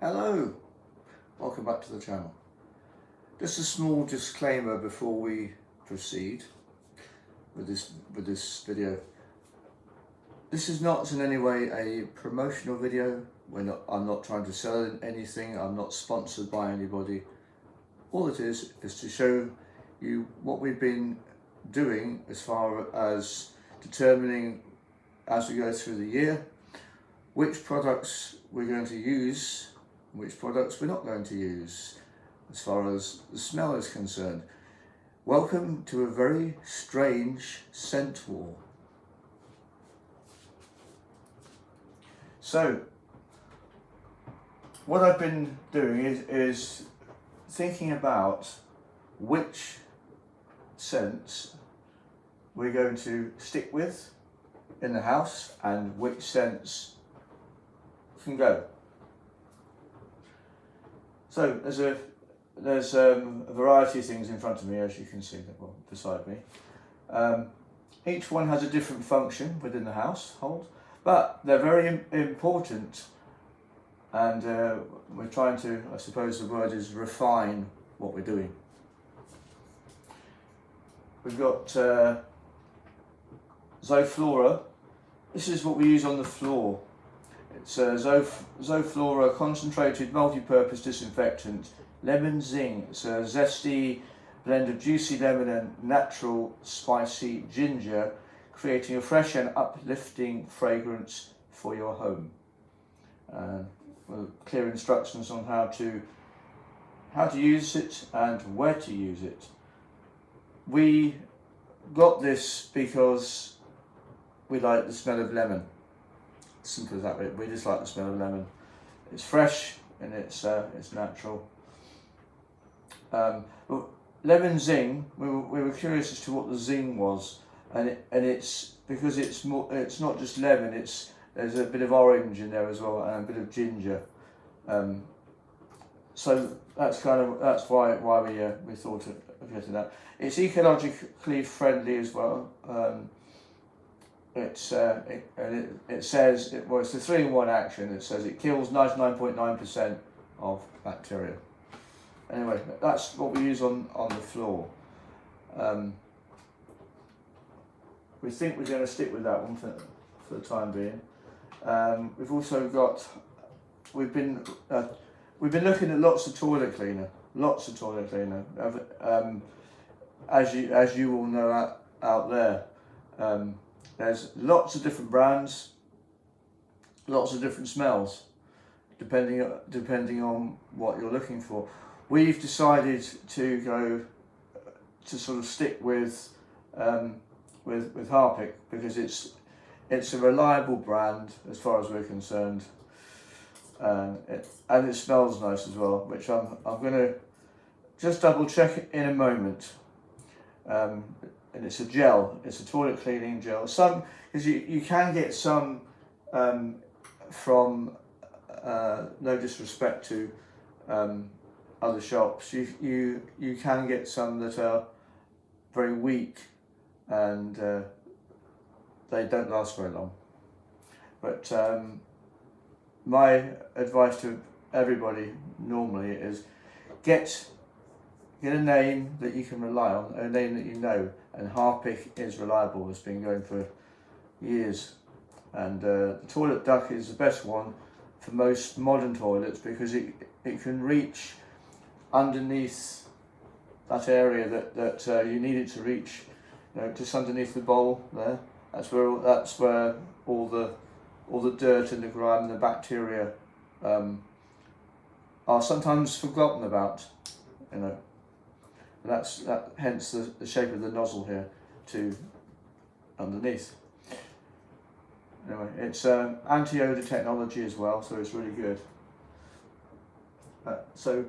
Hello, welcome back to the channel. Just a small disclaimer before we proceed with this video. This is not in any way a promotional video. I'm not trying to sell anything. I'm not sponsored by anybody. All it is to show you what we've been doing as far as determining as we go through the year which products we're going to use, which products we're not going to use as far as the smell is concerned. Welcome to a very strange scent war. So what I've been doing is thinking about which scents we're going to stick with in the house and which scents can go. So there's a variety of things in front of me, as you can see, well, beside me. Each one has a different function within the household, but they're very important, and we're trying to, I suppose the word is, refine what we're doing. We've got Zoflora. This is what we use on the floor. It's Zoflora concentrated multi-purpose disinfectant, lemon zing. It's a zesty blend of juicy lemon and natural spicy ginger, creating a fresh and uplifting fragrance for your home. With clear instructions on how to use it and where to use it. We got this because we like the smell of lemon. Simple as that. We just like the smell of lemon. It's fresh and it's natural. Lemon zing. We were curious as to what the zing was, and it's because it's not just lemon. There's a bit of orange in there as well and a bit of ginger. So that's why we thought of getting that. It's ecologically friendly as well. It says it's a 3-in-1 action. It says it kills 99.9% of bacteria. Anyway, that's what we use on the floor. We think we're going to stick with that one for the time being. We've also got we've been looking at lots of toilet cleaner. As you all know out there. There's lots of different brands, lots of different smells, depending on what you're looking for. We've decided to sort of stick with Harpic because it's a reliable brand as far as we're concerned, and it smells nice as well, which I'm going to just double check in a moment. And it's a gel. It's a toilet cleaning gel. Because you can get some from no disrespect to other shops. You can get some that are very weak and they don't last very long. But my advice to everybody normally is get a name that you can rely on, a name that you know, and Harpic is reliable. It's been going for years, and the Toilet Duck is the best one for most modern toilets because it can reach underneath that area that you need it to reach, just underneath the bowl there. That's where all the dirt and the grime and the bacteria are sometimes forgotten about, hence the shape of the nozzle here to underneath. Anyway, it's anti-odor technology as well, so it's really good. So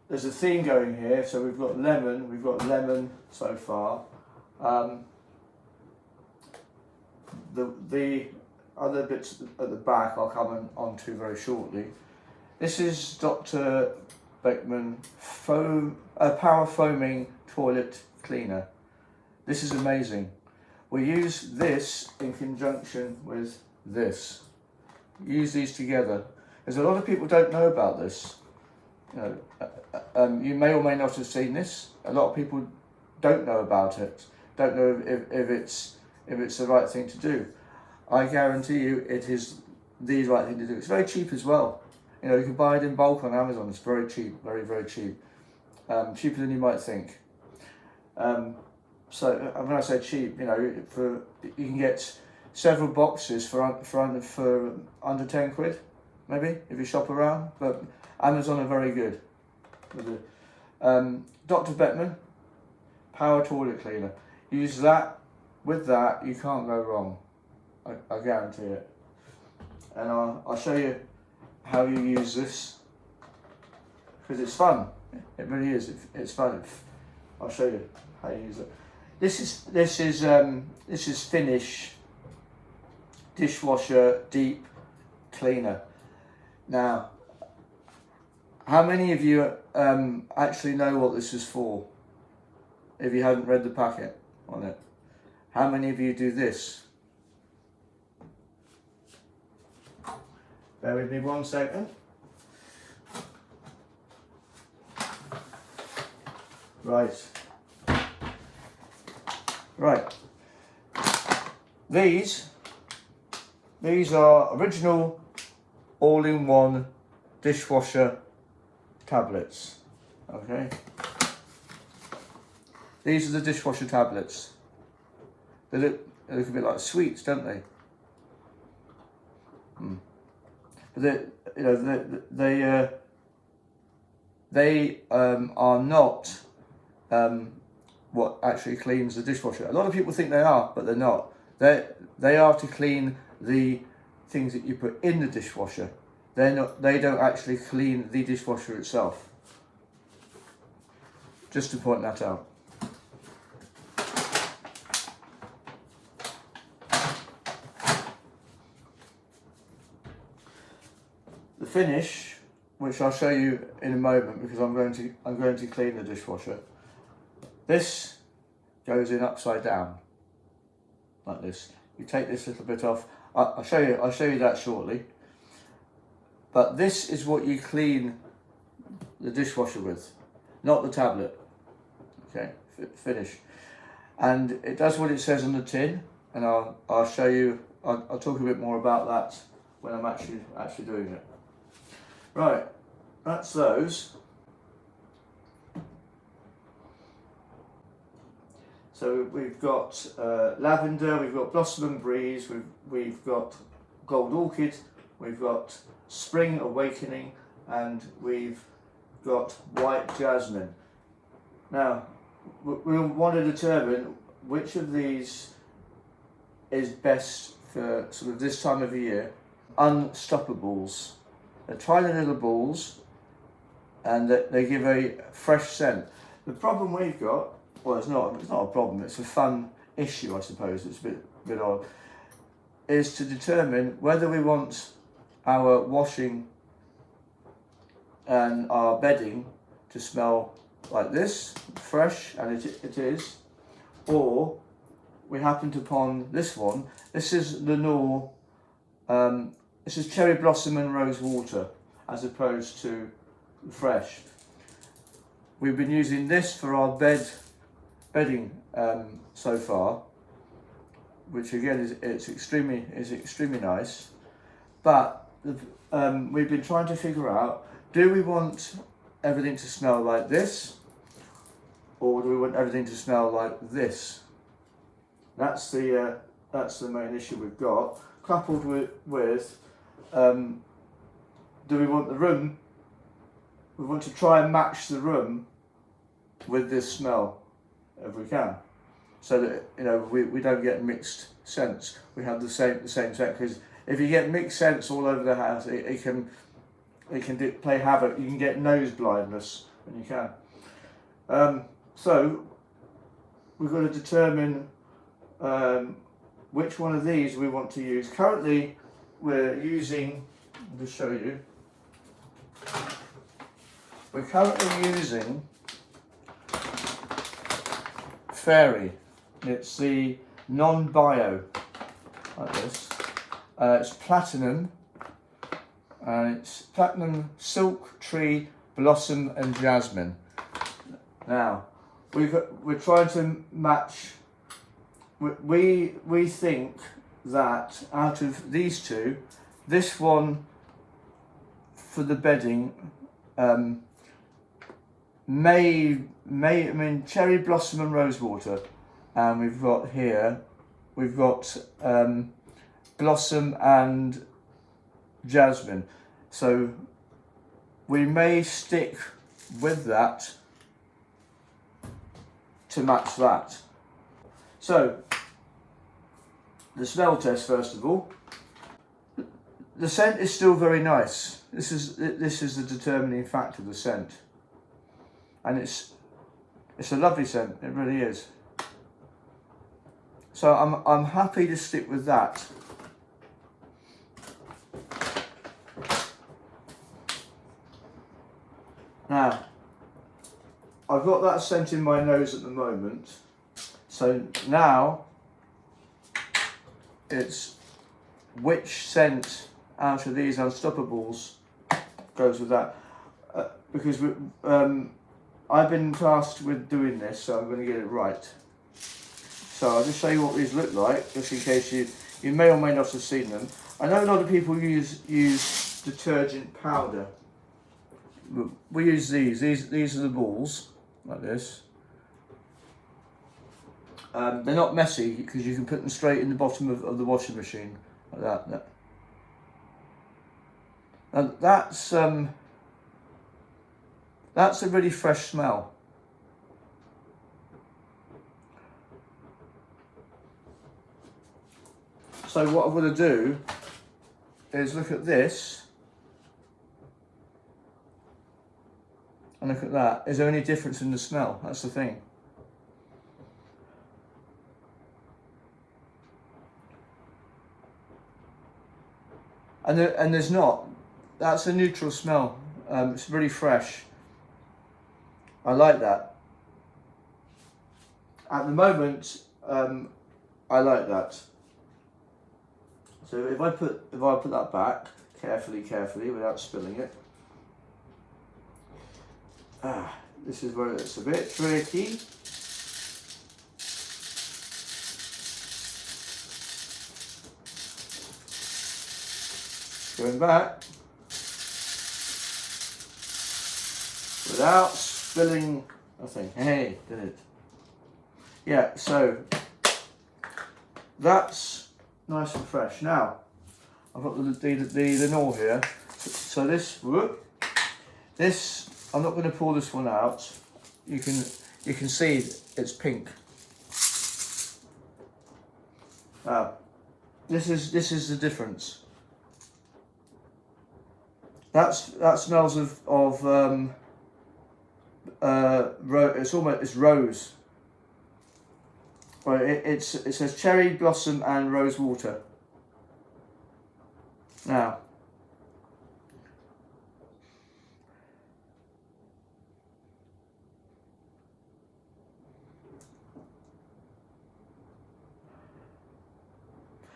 there's a theme going here. So we've got lemon so far. The other bits at the back I'll come on to very shortly. This is Dr. Beckman power foaming toilet cleaner. This is amazing. We use this in conjunction with this. Use these together because a lot of people don't know about this. You know, you may or may not have seen this. A lot of people don't know about it. Don't know if it's the right thing to do. I guarantee you, it is the right thing to do. It's very cheap as well. You know, you can buy it in bulk on Amazon. It's very cheap, very, very cheap. Cheaper than you might think. So when I say cheap, you know, you can get several boxes for under 10 quid, maybe, if you shop around. But Amazon are very good. Dr. Beckman Power Toilet Cleaner. Use that. With that, you can't go wrong. I guarantee it. And I'll show you how you use this, because it's fun. It really is. It's fun. I'll show you how you use it. This is Finish dishwasher deep cleaner. Now, how many of you actually know what this is for? If you haven't read the packet on it, how many of you do this? Bear with me 1 second. Right. These are original all-in-one dishwasher tablets. Okay. These are the dishwasher tablets. They look a bit like sweets, don't they? But they are not what actually cleans the dishwasher. A lot of people think they are, but they're not. They are to clean the things that you put in the dishwasher. They're not. They don't actually clean the dishwasher itself. Just to point that out. The Finish, which I'll show you in a moment, because I'm going to clean the dishwasher. This goes in upside down, like this. You take this little bit off. I'll show you that shortly. But this is what you clean the dishwasher with, not the tablet. Okay, Finish, and it does what it says on the tin, and I'll show you. I'll talk a bit more about that when I'm actually doing it. Right, that's those. So we've got lavender, we've got blossom and breeze, we've got gold orchid, we've got spring awakening, and we've got white jasmine. Now, we want to determine which of these is best for sort of this time of the year. Unstoppables. They're tiny little balls, and they give a fresh scent. The problem we've got, well, it's not a problem, it's a fun issue, I suppose, it's a bit odd, is to determine whether we want our washing and our bedding to smell like this, fresh, and it is, or we happened upon this one. This is Lenore, this is cherry blossom and rose water, as opposed to fresh. We've been using this for our bedding so far, which again is extremely nice. But we've been trying to figure out: do we want everything to smell like this, or do we want everything to smell like this? That's the main issue we've got. Coupled with do we want the room? We want to try and match the room with this smell, if we can, so that we don't get mixed scents. We have the same scent, because if you get mixed scents all over the house, it can play havoc. You can get nose blindness when you can. So we've got to determine which one of these we want to use. Currently, we're using. I'll just show you. We're currently using Fairy. It's the non-bio, like this. It's platinum, and it's Platinum Silk, Tree, Blossom and Jasmine. Now, we're trying to match. We think that out of these two, this one for the bedding I mean Cherry Blossom and Rosewater, and we've got Blossom and Jasmine, so we may stick with that to match that. So the smell test first of all. The scent is still very nice. This is the determining factor, the scent, and it's a lovely scent. It really is. So I'm happy to stick with that. Now, I've got that scent in my nose at the moment. So now it's which scent out of these Unstoppables goes with that. Because I've been tasked with doing this, so I'm going to get it right. So I'll just show you what these look like, just in case you may or may not have seen them. I know a lot of people use detergent powder. We use these. These are the balls, like this. They're not messy because you can put them straight in the bottom of the washing machine, like that. And that's a really fresh smell. So what I'm going to do is look at this and look at that. Is there any difference in the smell? That's the thing. And there's not. That's a neutral smell. It's really fresh. I like that. At the moment, I like that. So if I put that back carefully without spilling it. This is where it's a bit tricky. Going back without spilling nothing. Hey, did it? Yeah, so that's nice and fresh. Now I've got the Knorr here. So this I'm not going to pour this one out. You can see it's pink. This is the difference. That smells of it's rose. Well, it says cherry blossom and rose water. Now,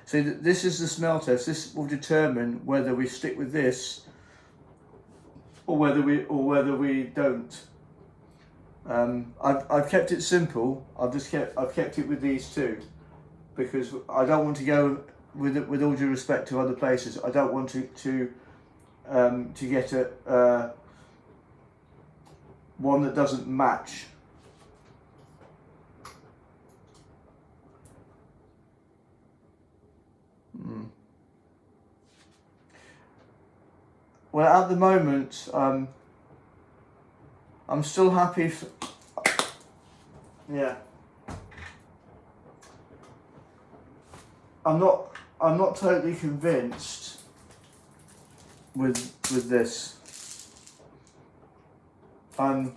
so this is the smell test. This will determine whether we stick with this or whether we don't. I've kept it simple. I've kept it with these two because I don't want to go with all due respect to other places. I don't want to get one that doesn't match. Well, at the moment, I'm still happy. Yeah. I'm not totally convinced with this. I'll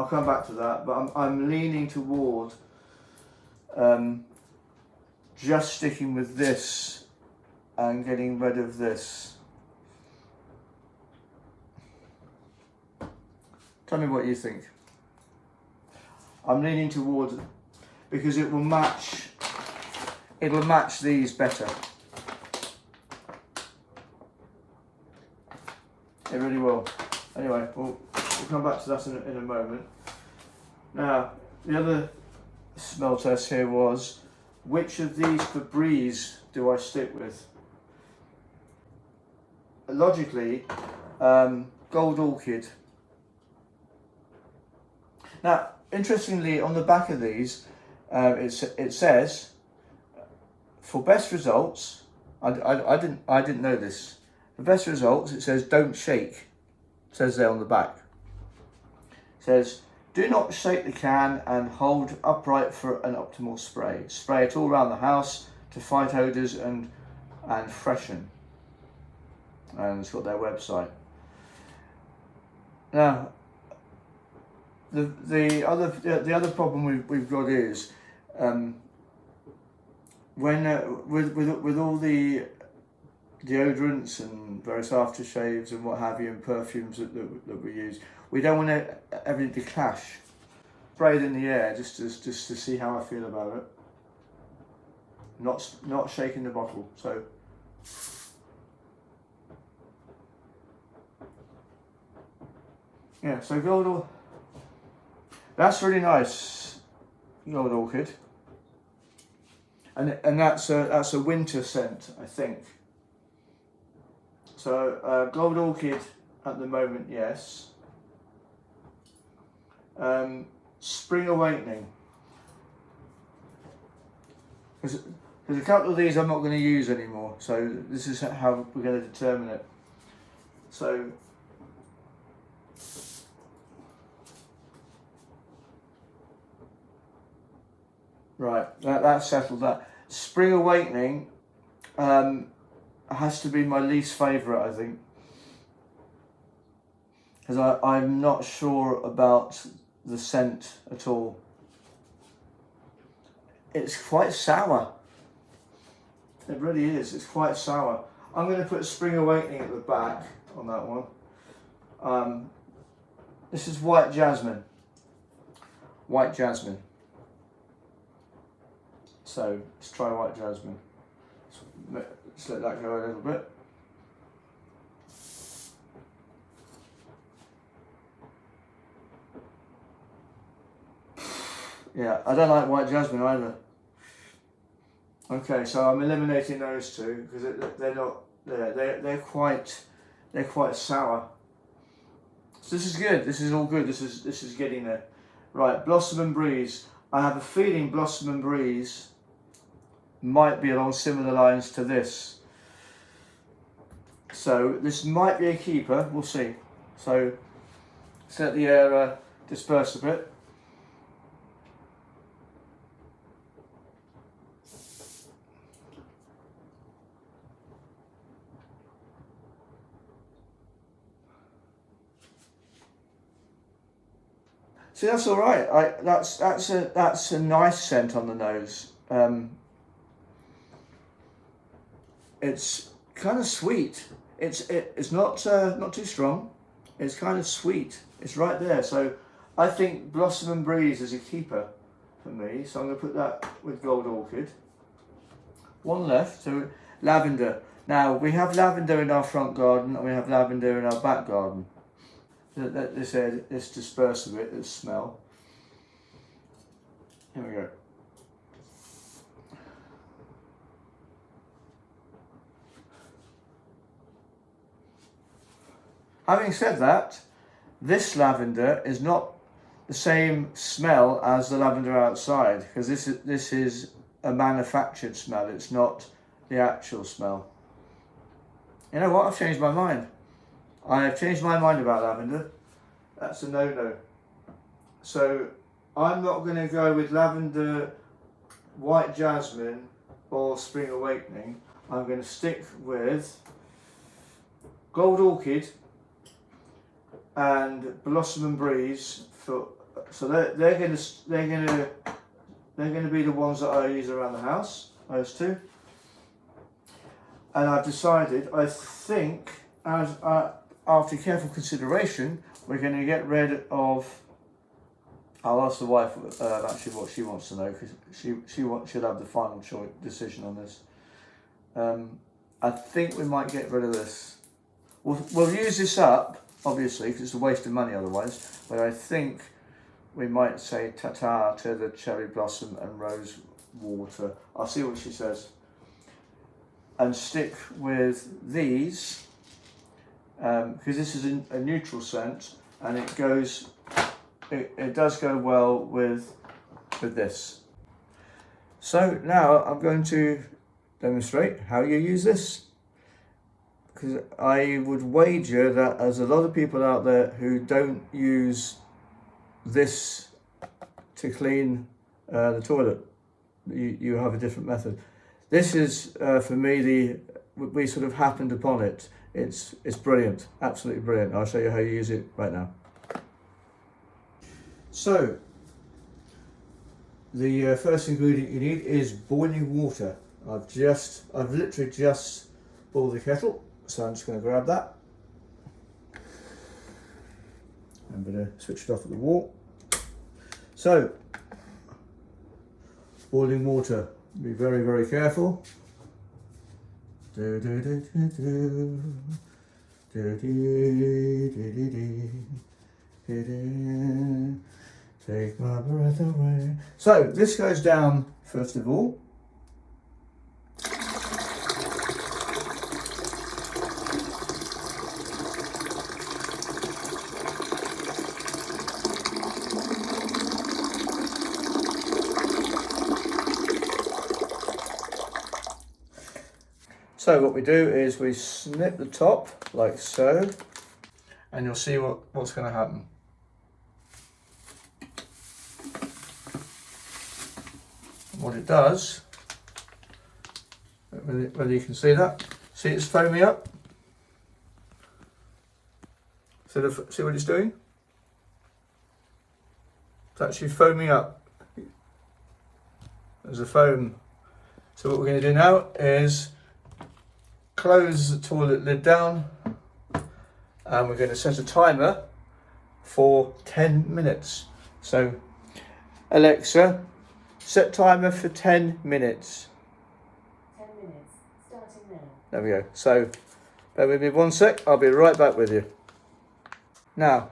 come back to that, but I'm leaning toward just sticking with this and getting rid of this. Tell me what you think. I'm leaning towards it because it will match these better. It really will. Anyway, we'll come back to that in a moment. Now, the other smell test here was, which of these Febreze do I stick with? Logically, Gold Orchid. Now, interestingly, on the back of these, it says, for best results, I didn't know this. For best results, it says don't shake. It says there on the back. It says, do not shake the can and hold upright for an optimal spray. Spray it all around the house to fight odours and freshen. And it's got their website. Now, the other problem we've got is when with all the deodorants and various aftershaves and what have you, and perfumes that we use, we don't want everything to clash. Spray it in the air just to see how I feel about it. Not shaking the bottle. So yeah, so Gold, that's really nice, Gold Orchid, and that's a winter scent, I think. So Gold Orchid at the moment, yes. Spring Awakening. There's a couple of these I'm not going to use anymore, so this is how we're going to determine it. So right, that's settled that. Spring Awakening has to be my least favourite, I think, because I'm not sure about the scent at all. It's quite sour. It really is. It's quite sour. I'm going to put Spring Awakening at the back on that one. This is White Jasmine. White Jasmine. So let's try White Jasmine. Let's let that go a little bit. Yeah, I don't like White Jasmine either. Okay, so I'm eliminating those two because they're not there. They're quite sour. So this is good. This is all good. This is getting there. Right, Blossom and Breeze. I have a feeling Blossom and Breeze might be along similar lines to this. So this might be a keeper. We'll see. So let's let the air disperse a bit. See, that's all right. That's a nice scent on the nose. It's kind of sweet. It's not too strong. It's kind of sweet. It's right there. So I think Blossom and Breeze is a keeper for me. So I'm going to put that with Gold Orchid. One left. So lavender. Now we have lavender in our front garden and we have lavender in our back garden. Let this air disperse a bit, this smell. Here we go. Having said that, this lavender is not the same smell as the lavender outside, because this is a manufactured smell. It's not the actual smell. You know what? I've changed my mind. I have changed my mind about lavender. That's a no-no. So I'm not going to go with lavender, White Jasmine or Spring Awakening. I'm going to stick with Gold Orchid and Blossom and Breeze. So they're going to be the ones that I use around the house. Those two. And I've decided, I think, after careful consideration, we're going to get rid of. I'll ask the wife actually what she wants to know, because she'll have the final decision on this. I think we might get rid of this. we'll use this up, obviously, because it's a waste of money otherwise, but I think we might say ta-ta to the cherry blossom and rose water. I'll see what she says. And stick with these, because this is a neutral scent, and it does go well with this. So now I'm going to demonstrate how you use this, because I would wager that there's a lot of people out there who don't use this to clean the toilet. You have a different method. This is for me, we sort of happened upon it. It's brilliant, absolutely brilliant. I'll show you how you use it right now. So the first ingredient you need is boiling water. I've literally just boiled the kettle, so I'm just going to grab that. I'm going to switch it off at the wall. So, boiling water, be very, very careful. Take my breath away. So, this goes down first of all. So what we do is we snip the top like so, and you'll see what's going to happen. And what it does, whether you can see that, see it's foaming up. See what it's doing? It's actually foaming up. There's a foam. So what we're going to do now is close the toilet lid down, and we're going to set a timer for 10 minutes. So Alexa, set timer for 10 minutes. 10 minutes, starting now. There we go. So bear with me one sec, I'll be right back with you. Now,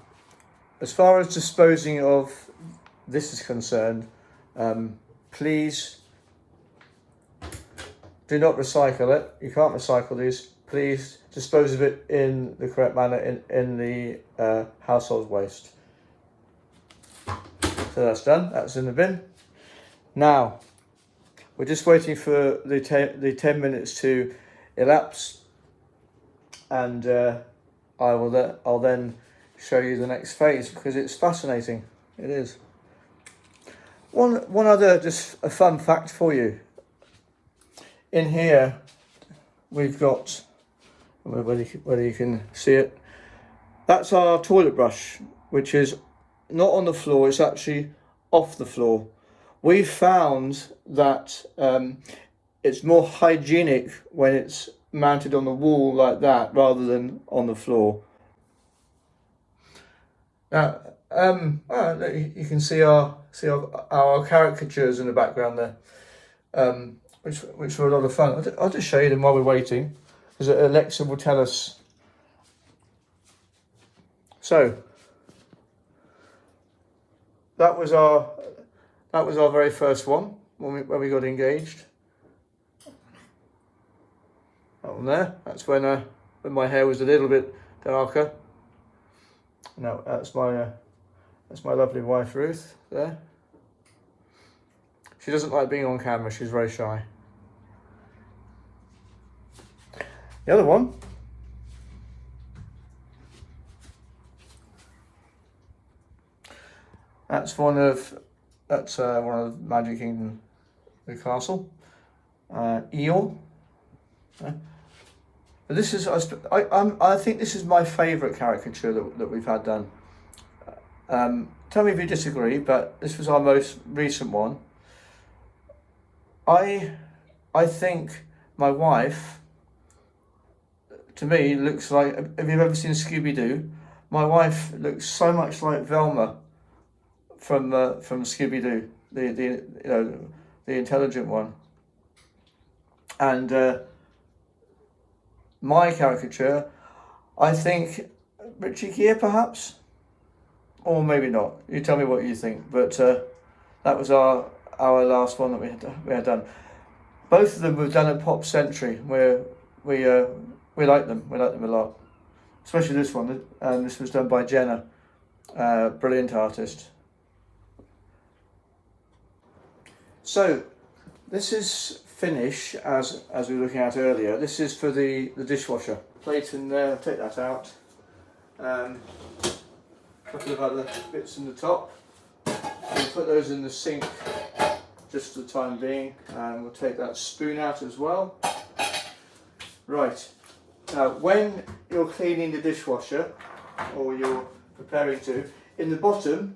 as far as disposing of this is concerned, please do not recycle it. You can't recycle these. Please dispose of it in the correct manner in the household waste. So that's done. That's in the bin. Now, we're just waiting for the 10 minutes to elapse, and I'll then show you the next phase, because it's fascinating. It is. One other just a fun fact for you. In here, we've got, whether you can see it, that's our toilet brush, which is not on the floor, it's actually off the floor. We've found that it's more hygienic when it's mounted on the wall like that, rather than on the floor. Now, you can see our caricatures in the background there. Which were a lot of fun. I'll just show you them while we're waiting, because Alexa will tell us. So that was our very first one when we got engaged. That one there. That's when my hair was a little bit darker. No, that's my lovely wife Ruth there. She doesn't like being on camera, she's very shy. The other one, that's one of Magic Kingdom, the castle, Eeyore. But this is, I think this is my favourite caricature that we've had done. Tell me if you disagree, but this was our most recent one. I think my wife, to me, looks like, have you ever seen Scooby-Doo? My wife looks so much like Velma from Scooby-Doo, the intelligent one. And my caricature, I think Richie Gere perhaps, or maybe not. You tell me what you think. But that was our last one that we had done. Both of them were done at Pop Century, where we like them. We like them a lot, especially this one. This was done by Jenna, brilliant artist. So this is finish as we were looking at earlier. This is for the dishwasher. Plate in there. Take that out. A couple of other bits in the top. We'll put those in the sink just for the time being, and we'll take that spoon out as well. Right, now when you're cleaning the dishwasher, or you're preparing to, in the bottom,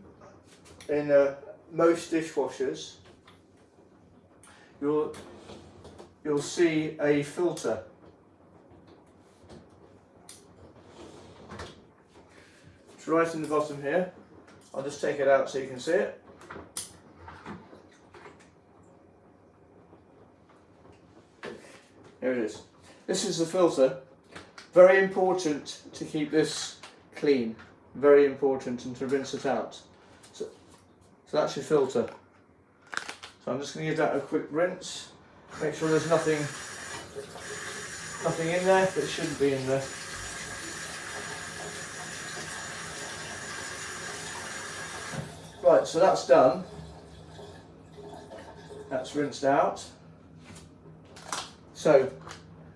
in most dishwashers, you'll see a filter. It's right in the bottom here. I'll just take it out so you can see it. Here it is. This is the filter. Very important to keep this clean. Very important, and to rinse it out. So that's your filter. So I'm just going to give that a quick rinse. Make sure there's nothing in there that shouldn't be in there. Right, so that's done. That's rinsed out. So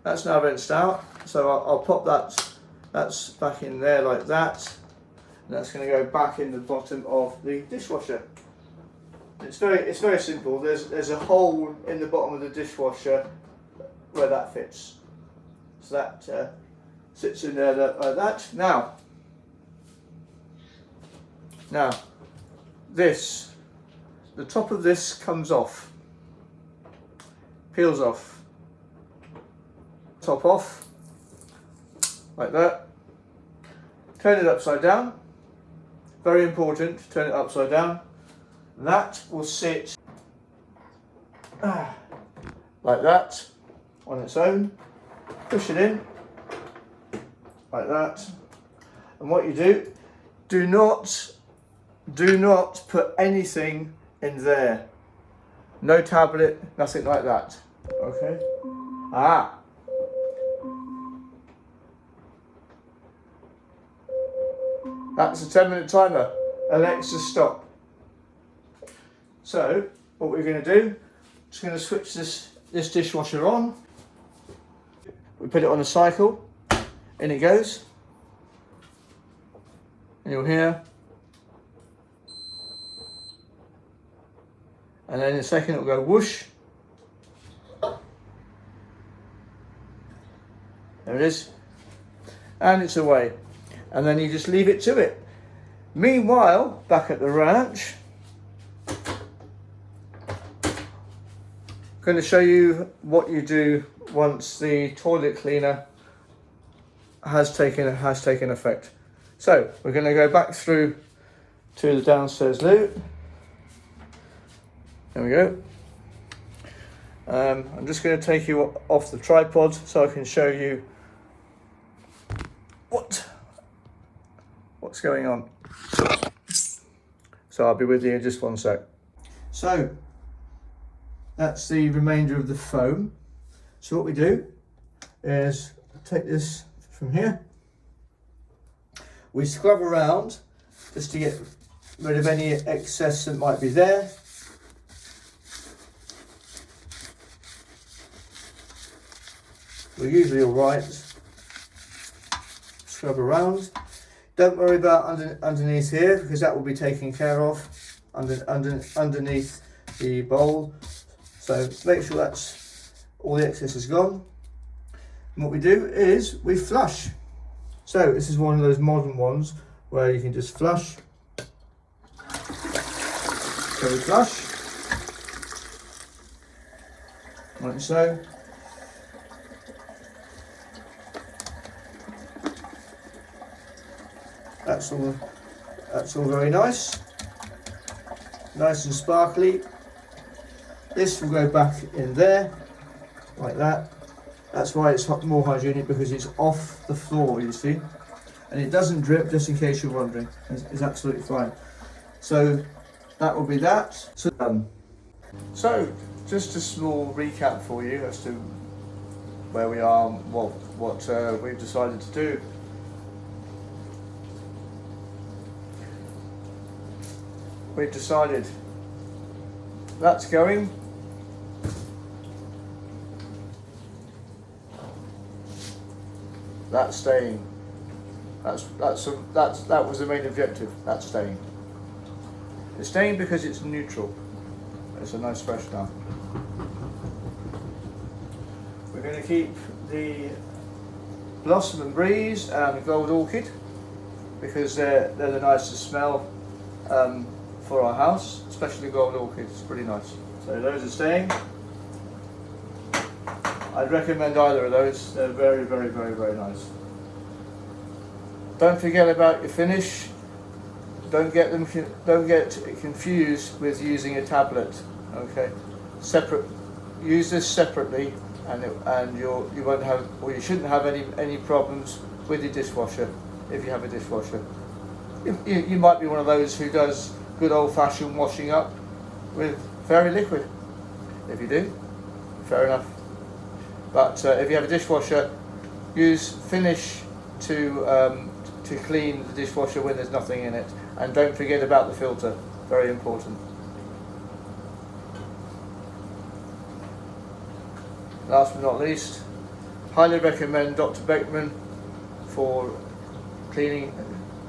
that's now rinsed out. So I'll pop that's back in there like that. And that's going to go back in the bottom of the dishwasher. It's very simple. There's a hole in the bottom of the dishwasher where that fits. So that sits in there like that. Now this, the top of this comes off, peels off, top off, like that. Turn it upside down, very important, turn it upside down. That will sit like that on its own, push it in, like that. And what you do not put anything in there. No tablet, nothing like that. Okay? That's a 10-minute timer. Alexa, stop. So, what we're going to do, just going to switch this dishwasher on. We put it on a cycle, in it goes. And you'll hear. And then in a second it'll go whoosh. There it is. And it's away. And then you just leave it to it. Meanwhile, back at the ranch, I'm going to show you what you do once the toilet cleaner has taken effect. So we're going to go back through to the downstairs loo. There we go. I'm just going to take you off the tripod so I can show you what's going on. So I'll be with you in just one sec. So that's the remainder of the foam. So what we do is take this from here. We scrub around just to get rid of any excess that might be there. We're usually all right. Scrub around. Don't worry about underneath here, because that will be taken care of underneath the bowl. So make sure that's all the excess is gone. And what we do is we flush. So this is one of those modern ones where you can just flush. So we flush, like so. That's all very nice and sparkly. This will go back in there, like that. That's why it's more hygienic, because it's off the floor, you see, and it doesn't drip, just in case you're wondering. It's absolutely fine. So that will be that. So just a small recap for you as to where we are, what we've decided to do. We've decided that's going. That's staying. That was the main objective. That's staying. It's staying because it's neutral. It's a nice fresh smell. We're going to keep the Blossom and Breeze and Gold Orchid because they're the nicest smell for our house, especially Gold Orchid. It's pretty nice. So those are staying. I'd recommend either of those. They're very, very, very, very nice. Don't forget about your finish. Don't get confused with using a tablet. Okay, separate. Use this separately, and you won't have, or you shouldn't have any problems with your dishwasher if you have a dishwasher. You might be one of those who does good old-fashioned washing up with fairy liquid. If you do, fair enough. But if you have a dishwasher, use Finish to clean the dishwasher when there's nothing in it, and don't forget about the filter. Very important. Last but not least, highly recommend Dr. Beckman for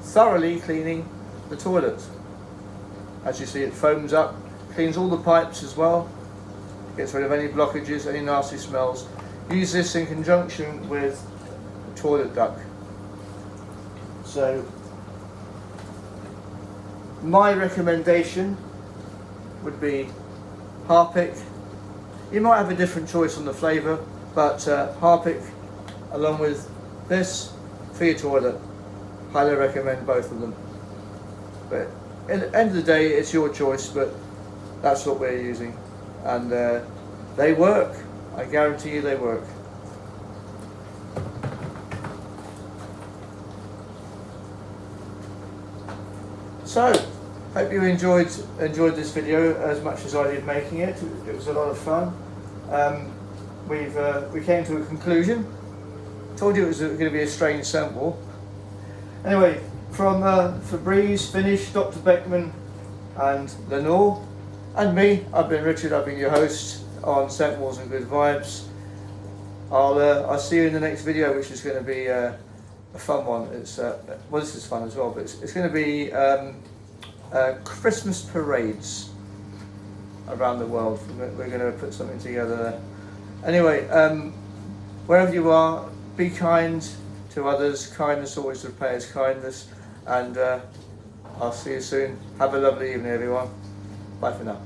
thoroughly cleaning the toilet. As you see, it foams up, cleans all the pipes as well, gets rid of any blockages, any nasty smells. Use this in conjunction with the toilet duck. So my recommendation would be Harpic. You might have a different choice on the flavour, but Harpic along with this for your toilet. Highly recommend both of them. But at the end of the day, it's your choice, but that's what we're using. And they work. I guarantee you they work. So, hope you enjoyed this video as much as I did making it. It was a lot of fun. We came to a conclusion. Told you it was going to be a strange sample. Anyway, from Febreze, Finish, Dr. Beckman and Lenore, and me, I've been Richard, I've been your host on Scent Wars and Good Vibes. I'll see you in the next video, which is going to be a fun one. It's well, this is fun as well, but it's going to be Christmas parades around the world. We're going to put something together there. Anyway, wherever you are, be kind to others. Kindness always repays kindness, and I'll see you soon. Have a lovely evening, everyone. Bye for now.